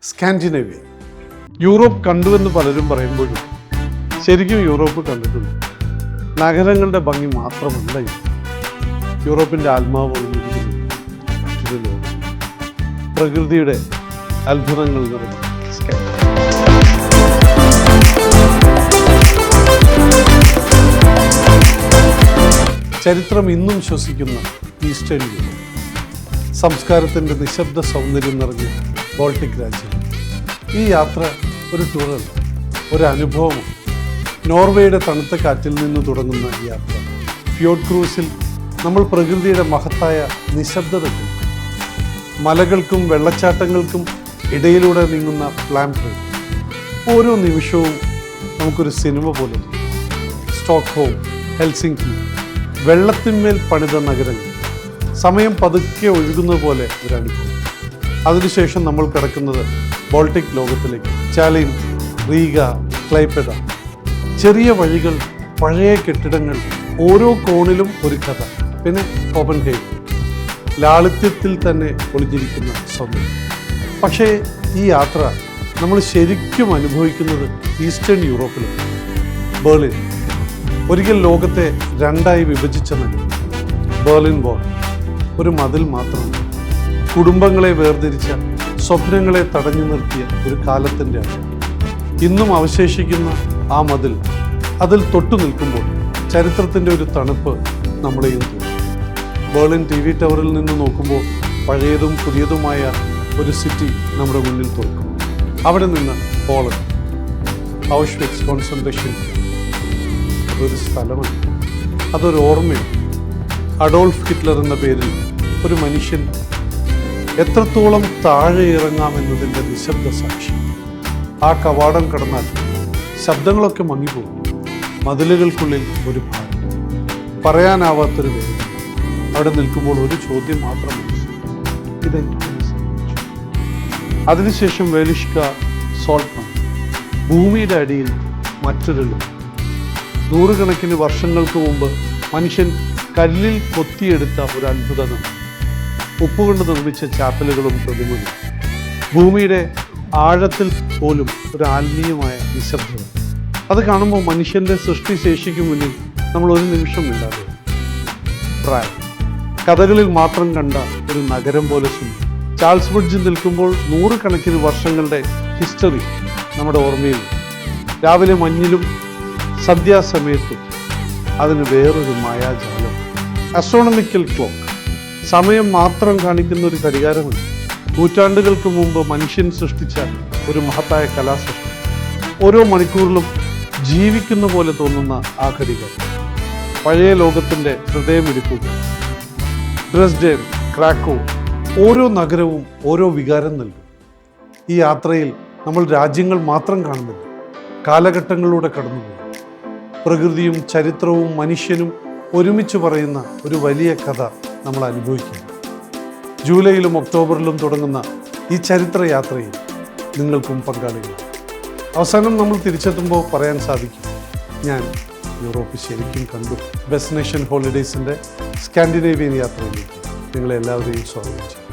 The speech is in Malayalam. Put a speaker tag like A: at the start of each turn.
A: സ്കാൻഡിനേവിയ. യൂറോപ്പ് കണ്ടുവെന്ന് പലരും പറയുമ്പോഴും ശരിക്കും യൂറോപ്പ് കണ്ടിട്ടുണ്ട്. നഗരങ്ങളുടെ ഭംഗി മാത്രമല്ല യൂറോപ്പിൻ്റെ ആത്മാവ് ഒളിഞ്ഞിരിക്കുന്നു മറ്റൊരു ലോകം. പ്രകൃതിയുടെ അത്ഭുതങ്ങൾ നിറഞ്ഞ ചരിത്രം ഇന്നും ശ്വസിക്കുന്ന ഈസ്റ്റേൺ യൂറോപ്പ്, സംസ്കാരത്തിൻ്റെ നിശബ്ദ സൗന്ദര്യം നിറഞ്ഞ ബോൾട്ടിക് രാജ്യം. ഈ യാത്ര ഒരു ടൂറല്ല, ഒരു അനുഭവമാണ്. നോർവേയുടെ തണുത്ത കാറ്റിൽ നിന്ന് തുടങ്ങുന്ന ഈ യാത്ര ഫ്യോർഡ് ക്രൂസിൽ നമ്മൾ പ്രകൃതിയുടെ മഹത്തായ നിശബ്ദത കേൾക്കും. മലകൾക്കും വെള്ളച്ചാട്ടങ്ങൾക്കും ഇടയിലൂടെ നീങ്ങുന്ന പ്ലാൻ ട്രെയിൻ. ഓരോ നിമിഷവും നമുക്കൊരു സിനിമ പോലെ. സ്റ്റോക്ക്ഹോം, ഹെൽസിങ്കി, വെള്ളത്തിന്മേൽ പണിത നഗരങ്ങൾ, സമയം പതുക്കെ ഒഴുകുന്ന പോലെ ഒരു അനുഭവം. അതിനുശേഷം നമ്മൾ കിടക്കുന്നത് ബോൾട്ടിക് ലോകത്തിലേക്ക്. ചാലിൻ, റീഗ, ക്ലൈപെഡ. ചെറിയ വഴികൾ, പഴയ കെട്ടിടങ്ങൾ, ഓരോ കോണിലും ഒരു കഥ. പിന്നെ കോപ്പൻഹേഗൻ, ലാളിത്യത്തിൽ തന്നെ ഒളിഞ്ഞിരിക്കുന്ന സൗന്ദര്യം. പക്ഷേ ഈ യാത്ര നമ്മൾ ശരിക്കും അനുഭവിക്കുന്നത് ഈസ്റ്റേൺ യൂറോപ്പിലാണ്. ബെർലിൻ, ഒരിക്കൽ ലോകത്തെ രണ്ടായി വിഭജിച്ച നഗരം. ബെർലിൻ വാൾ ഒരു മതിൽ മാത്രമല്ല, കുടുംബങ്ങളെ വേർതിരിച്ച, സ്വപ്നങ്ങളെ തടഞ്ഞു നിർത്തിയ ഒരു കാലത്തിൻ്റെ ആണ്. ഇന്നും അവശേഷിക്കുന്ന ആ മതിൽ, അതിൽ തൊട്ടു നിൽക്കുമ്പോൾ ചരിത്രത്തിൻ്റെ ഒരു തണുപ്പ് നമ്മളെയും തോന്നും. ബെർലിൻ TV ടവറിൽ നിന്ന് നോക്കുമ്പോൾ പഴയതും പുതിയതുമായ ഒരു സിറ്റി നമ്മുടെ മുന്നിൽ തുറക്കും. അവിടെ നിന്ന് പോളണ്ട്, ഔഷ്വിറ്റ്സ് കോൺസെൻട്രേഷൻ ക്യാമ്പ്. അതൊരു സ്ഥലമാണ്, അതൊരു ഓർമ്മയാണ്. അഡോൾഫ് ഹിറ്റ്ലർ എന്ന പേരിൽ ഒരു മനുഷ്യൻ എത്രത്തോളം താഴെ ഇറങ്ങാമെന്നതിൻ്റെ നിശബ്ദ സാക്ഷി. ആ കവാടം കടന്നാൽ ശബ്ദങ്ങളൊക്കെ മങ്ങിപ്പോകും. മതിലുകൾക്കുള്ളിൽ ഒരു ഭാരം, പറയാനാവാത്തൊരു വേദന. അവിടെ നിൽക്കുമ്പോൾ ഒരു ചോദ്യം മാത്രമാണ്, ഇതെങ്ങനെ സംഭവിച്ചു? അതിനുശേഷം വേലിഷ്ക, സോൾട്ട് മൈൻ, ഭൂമിയുടെ അടിയിൽ മറ്റൊരു ലോകം. നൂറുകണക്കിന് വർഷങ്ങൾക്ക് മുമ്പ് മനുഷ്യൻ കല്ലിൽ കൊത്തിയെടുത്ത ഒരു അത്ഭുതം. ഉപ്പുകൊണ്ട് നിർമ്മിച്ച ചാപ്പലുകളും പ്രതിമകളും. ഭൂമിയുടെ ആഴത്തിൽ പോലും ഒരു ആത്മീയമായ നിശബ്ദത. അത് കാണുമ്പോൾ മനുഷ്യൻ്റെ സൃഷ്ടിശേഷിക്ക് മുന്നിൽ നമ്മൾ ഒരു നിമിഷം ഇല്ലാതെ. പ്രായം, കഥകളിൽ മാത്രം കണ്ട ഒരു നഗരം പോലെ സുന്ദരം. ചാൾസ് ബ്രിഡ്ജിൽ നിൽക്കുമ്പോൾ നൂറുകണക്കിന് വർഷങ്ങളുടെ ഹിസ്റ്ററി നമ്മുടെ ഓർമ്മയിൽ. രാവിലെ മഞ്ഞിലും സന്ധ്യാസമയത്തും അതിന് വേറൊരു മായാജാലം. ആസ്ട്രോണമിക്കൽ ക്ലോക്ക്, സമയം മാത്രം കാണിക്കുന്ന ഒരു ഘടികാരമല്ല. നൂറ്റാണ്ടുകൾക്ക് മുമ്പ് മനുഷ്യൻ സൃഷ്ടിച്ച ഒരു മഹത്തായ കലാസൃഷ്ടി. ഓരോ മണിക്കൂറിലും ജീവിക്കുന്ന പോലെ തോന്നുന്ന ആ ഘടികാരം പഴയ ലോകത്തിൻ്റെ ഹൃദയമിടിപ്പുകൾ. ഡ്രെസ്ഡെൻ, ക്രാക്കോ, ഓരോ നഗരവും ഓരോ വികാരം നൽകും. ഈ യാത്രയിൽ നമ്മൾ രാജ്യങ്ങൾ മാത്രം കാണുന്നില്ല, കാലഘട്ടങ്ങളിലൂടെ കടന്നുപോകും. പ്രകൃതിയും ചരിത്രവും മനുഷ്യനും ഒരുമിച്ച് പറയുന്ന ഒരു വലിയ കഥ നമ്മൾ അനുഭവിക്കുന്നു. ജൂലൈയിലും ഒക്ടോബറിലും തുടങ്ങുന്ന ഈ ചരിത്ര യാത്രയിൽ നിങ്ങൾക്കും പങ്കാളികളാണ്. അവസാനം നമ്മൾ തിരിച്ചെത്തുമ്പോൾ പറയാൻ സാധിക്കും, ഞാൻ യൂറോപ്പ് ശരിക്കും കണ്ടു. ഡെസ്റ്റിനേഷൻ ഹോളിഡേയ്സിൻ്റെ സ്കാൻഡിനേവിയൻ യാത്രയിലേക്ക് നിങ്ങളെല്ലാവരെയും സ്വാഗതം ചെയ്യും.